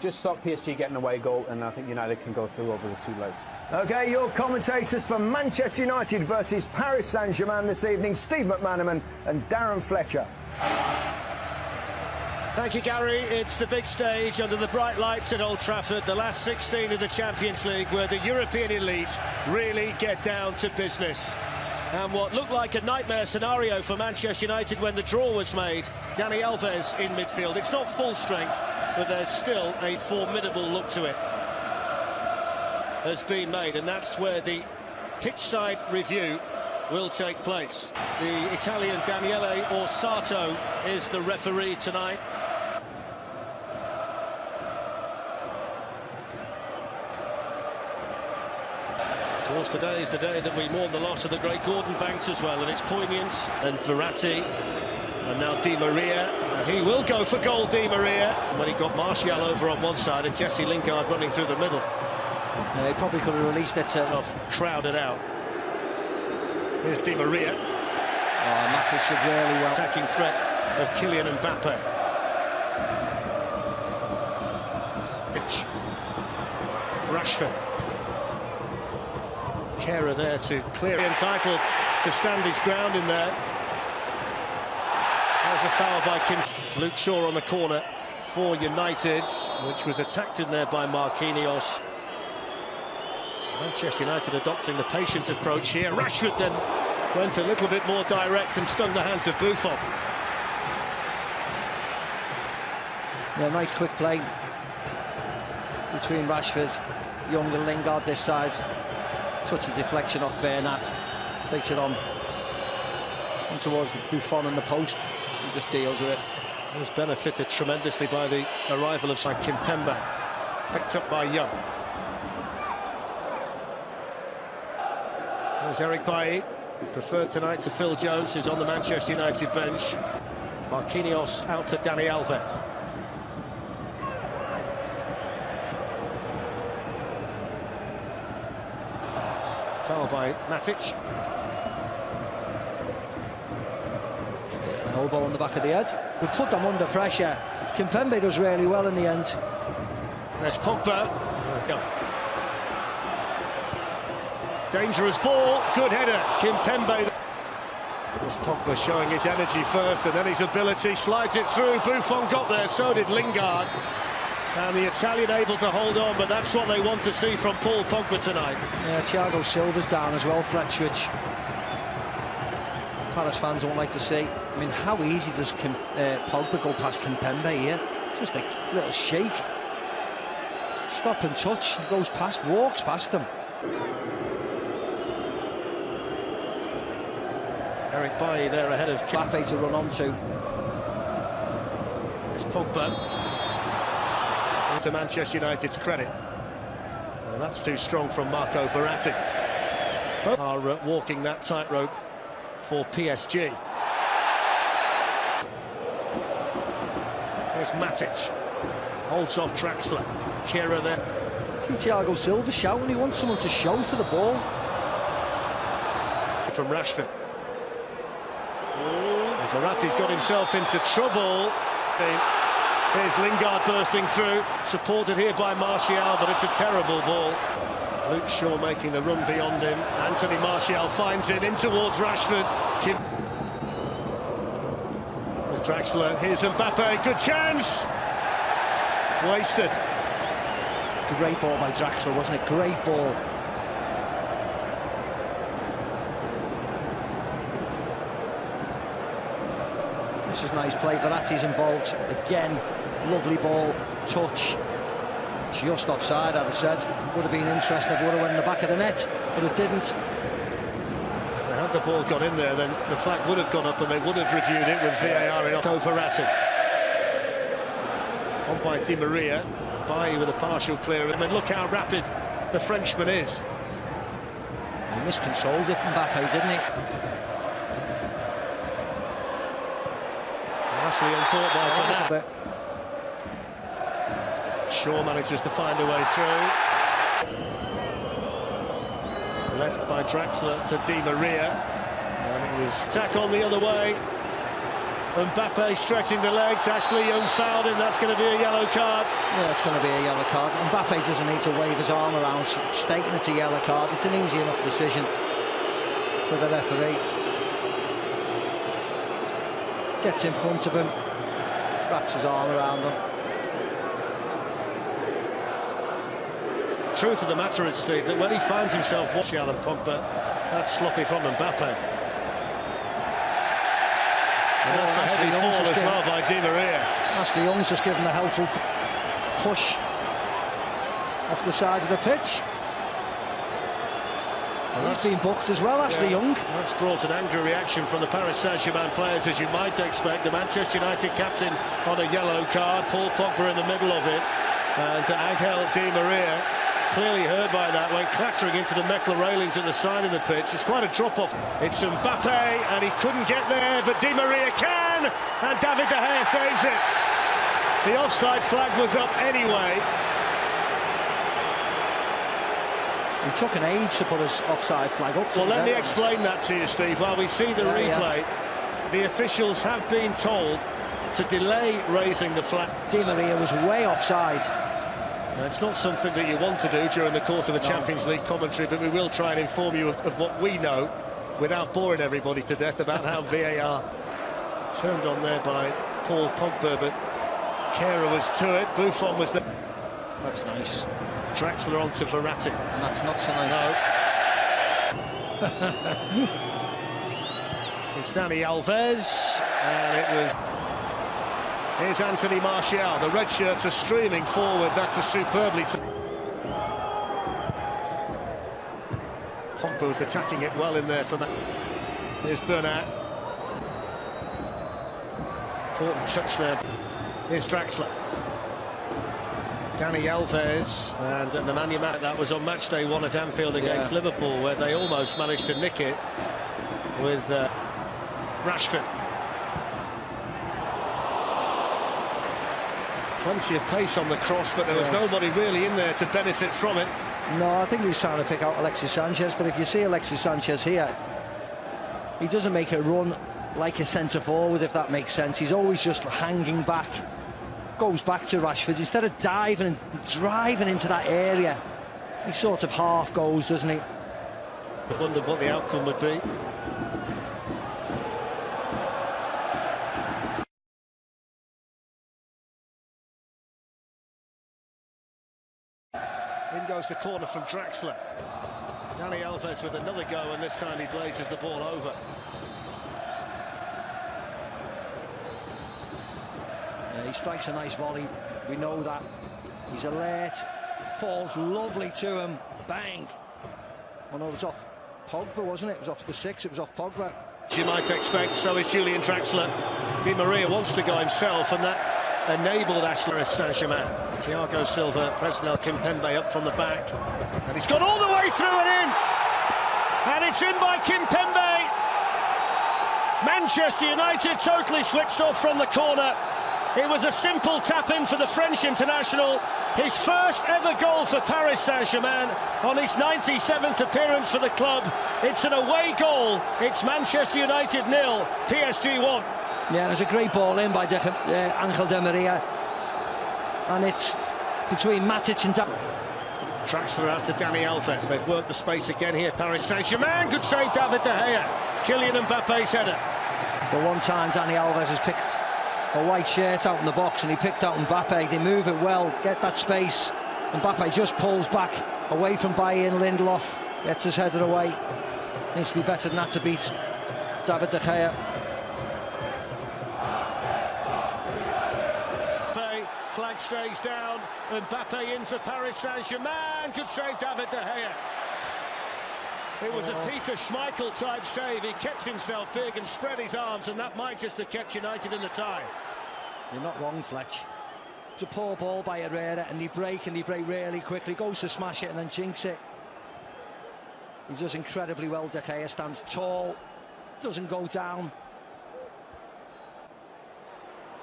just stop PSG getting away goal, and I think United can go through over the 2 legs. OK, your commentators for Manchester United versus Paris Saint-Germain this evening, Steve McManaman and Darren Fletcher. Thank you, Gary. It's the big stage under the bright lights at Old Trafford, the last 16 of the Champions League, where the European elite really get down to business. And what looked like a nightmare scenario for Manchester United when the draw was made, Dani Alves in midfield. It's not full strength, but there's still a formidable look to it. Has been made, and that's where the pitch-side review will take place. The Italian Daniele Orsato is the referee tonight. Of course, today is the day that we mourn the loss of the great Gordon Banks as well, and it's poignant. And Verratti, and now Di Maria. He will go for goal, Di Maria. When he got Martial over on one side and Jesse Lingard running through the middle. They probably could have released it. Crowded out. Here's Di Maria. Oh, Matic should really well. Attacking threat of Kylian Mbappe. Rashford. Kehrer there to clear. Entitled to stand his ground in there. There's a foul by Kim. Luke Shaw on the corner for United, which was attacked in there by Marquinhos. Manchester United adopting the patient approach here. Rashford then went a little bit more direct and stung the hands of Buffon. Yeah, nice quick play between Rashford, Young and Lingard this side. Such a deflection off Bernat. Takes it on towards Buffon and the post. He just deals with it. He's benefited tremendously by the arrival of Kimpembe. Picked up by Young. There's Eric Bailly, preferred tonight to Phil Jones, who's on the Manchester United bench. Marquinhos out to Dani Alves. Foul by Matic. Elbow on the back of the head. We put them under pressure. Kimpembe does really well in the end. There's Pogba. Go. Dangerous ball, good header, Kimpembe. There's Pogba showing his energy first and then his ability, slides it through. Buffon got there, so did Lingard. And the Italian able to hold on, but that's what they want to see from Paul Pogba tonight. Yeah, Thiago Silva's down as well, Fletcher, which Palace fans don't like to see. I mean, how easy does Pogba go past Kimpembe here? Just a little shake. Stop and touch, he goes past, walks past them. Eric Bailly there ahead of Mbappe to run onto. It's Pogba. To Manchester United's credit. Well, that's too strong from Marco Verratti. Both are walking that tightrope for PSG. Here's Matic. Holds off Draxler. Kehrer there. See Thiago Silva shouting, he wants someone to show for the ball. From Rashford. Verratti's got himself into trouble. Here's Lingard bursting through, supported here by Martial, but it's a terrible ball. Luke Shaw making the run beyond him. Anthony Martial finds it in towards Rashford. There's Draxler, here's Mbappe, good chance! Wasted. Great ball by Draxler, wasn't it? Great ball. This is nice play. Verratti's involved again. Lovely ball, touch. Just offside, I'd have said. Would have been interesting if it would have went in the back of the net, but it didn't. Had the ball got in there, then the flag would have gone up and they would have reviewed it with VAR in Verratti. On by Di Maria. Bailly with a partial clear. I mean, look how rapid the Frenchman is. He miscontrolled it, Mbappe, didn't he? Lastly, on thought by Bernat. Shaw manages to find a way through. Left by Draxler to Di Maria. And it was attack on the other way. Mbappe stretching the legs. Ashley Young's fouled him. That's going to be a yellow card. Yeah, it's going to be a yellow card. Mbappe doesn't need to wave his arm around stating it's a yellow card. It's an easy enough decision for the referee. Gets in front of him, wraps his arm around him. Truth of the matter is, Steve, that when he finds himself watching Alan Pogba, that's sloppy from Mbappe. And that's Ashley Young's as well by Di Maria. Ashley Young's just given a helpful push off the side of the pitch. And he's been booked as well, Ashley Young. That's brought an angry reaction from the Paris Saint-Germain players, as you might expect. The Manchester United captain on a yellow card, Paul Pogba in the middle of it, and Angel Di Maria clearly hurt by that, went clattering into the Meckler railings at the side of the pitch. It's quite a drop-off. It's Mbappe, and he couldn't get there, but Di Maria can, and David De Gea saves it. The offside flag was up anyway. He took an age to put his offside flag up. Well, let me explain that to you, Steve. While we see the replay, the officials have been told to delay raising the flag. Di Maria was way offside. Now, it's not something that you want to do during the course of a Champions League commentary, but we will try and inform you of what we know without boring everybody to death about how VAR turned on there by Paul Pogba, but Kehrer was to it, Buffon was there. That's nice. Draxler on to Verratti. And that's not so nice. No. It's Dani Alves, and it was... Here's Anthony Martial. The red shirts are streaming forward. That's a superbly... Pogba was attacking it well in there for that. Here's Bernat. Important touch there. Here's Draxler. Dani Alves, and Nemanja Matic. That was on match day 1 at Anfield against Liverpool, where they almost managed to nick it with Rashford. Plenty of pace on the cross, but there was nobody really in there to benefit from it. No, I think he was trying to pick out Alexis Sanchez, but if you see Alexis Sanchez here, he doesn't make a run like a centre-forward, if that makes sense. He's always just hanging back, goes back to Rashford. Instead of diving and driving into that area, he sort of half goes, doesn't he? I wondered what the outcome would be. In goes the corner from Draxler. Dani Alves with another go, and this time he blazes the ball over. Yeah, he strikes a nice volley, we know that. He's alert, falls lovely to him, bang. Oh no, it was off Pogba, wasn't it? It was off the 6, it was off Pogba. As you might expect, so is Julian Draxler. Di Maria wants to go himself, and that enabled Paris Saint-Germain. Thiago Silva, Presnel Kimpembe up from the back, and he's gone all the way through and in, and it's in by Kimpembe. Manchester United totally switched off from the corner. It was a simple tap-in for the French international. His first ever goal for Paris Saint-Germain on his 97th appearance for the club. It's an away goal. It's Manchester United 0, PSG 1. Yeah, there's a great ball in by Angel Di Maria, and it's between Matic and Draxler out to Dani Alves. They've worked the space again here, Paris Saint-Germain. Good save, David De Gea. Kylian Mbappe's header. The one time Dani Alves has picked a white shirt out in the box, and he picked out Mbappe. They move it well, get that space. Mbappe just pulls back away from Bayern. Lindelof gets his header away. Needs to be better than that to beat David De Gea. Flag stays down. Mbappe in for Paris Saint-Germain. Good save, David De Gea. It was a Peter Schmeichel type save. He kept himself big and spread his arms, and that might just have kept United in the tie. You're not wrong, Fletch. It's a poor ball by Herrera, and they break really quickly. Goes to smash it and then jinx it. He does incredibly well. De Gea stands tall, doesn't go down.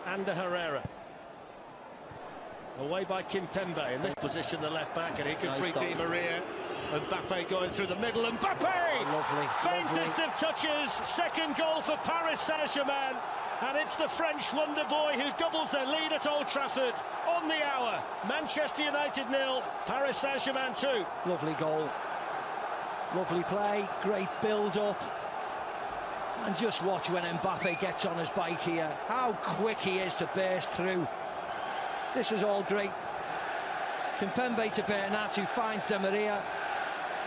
Ander Herrera. Away by Kimpembe. In this position, the left back, and he could free Di Maria. Mbappe going through the middle. Mbappe! Lovely. Faintest of touches. Second goal for Paris Saint-Germain. And it's the French wonder boy who doubles their lead at Old Trafford on the hour. Manchester United 0, Paris Saint-Germain 2. Lovely goal. Lovely play, great build-up. And just watch when Mbappe gets on his bike here. How quick he is to burst through. This is all great. Kimpembe to Bernat, who finds Di Maria.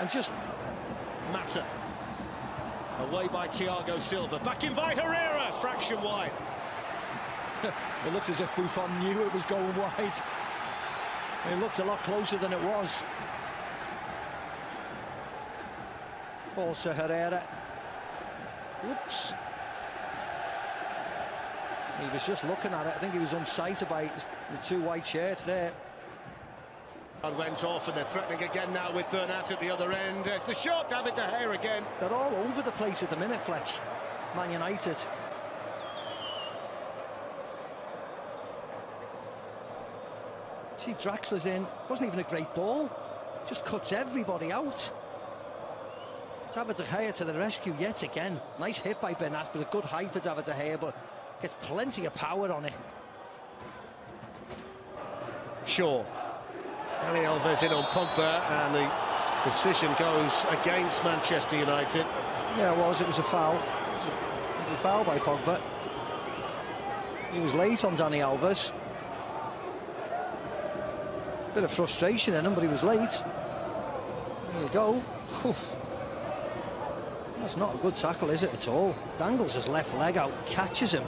And just... Mata. Away by Thiago Silva. Back in by Herrera. Fraction wide. It looked as if Buffon knew it was going wide. It looked a lot closer than it was. Falls to Herrera. Oops. He was just looking at it. I think he was unsighted by the two white shirts there. And went off, and they're threatening again now with Bernat at the other end. There's the shot, David De Gea again. They're all over the place at the minute, Fletch. Man United. See, Draxler's in. Wasn't even a great ball. Just cuts everybody out. David De Gea to the rescue yet again. Nice hit by Bernat, but a good height for David De Gea, but gets plenty of power on it. Shaw. Dani Alves in on Pogba, and the decision goes against Manchester United. Yeah, it was a foul. It was a foul by Pogba. He was late on Dani Alves. Bit of frustration in him, but he was late. There you go. That's not a good tackle, is it, at all? Dangles his left leg out, catches him.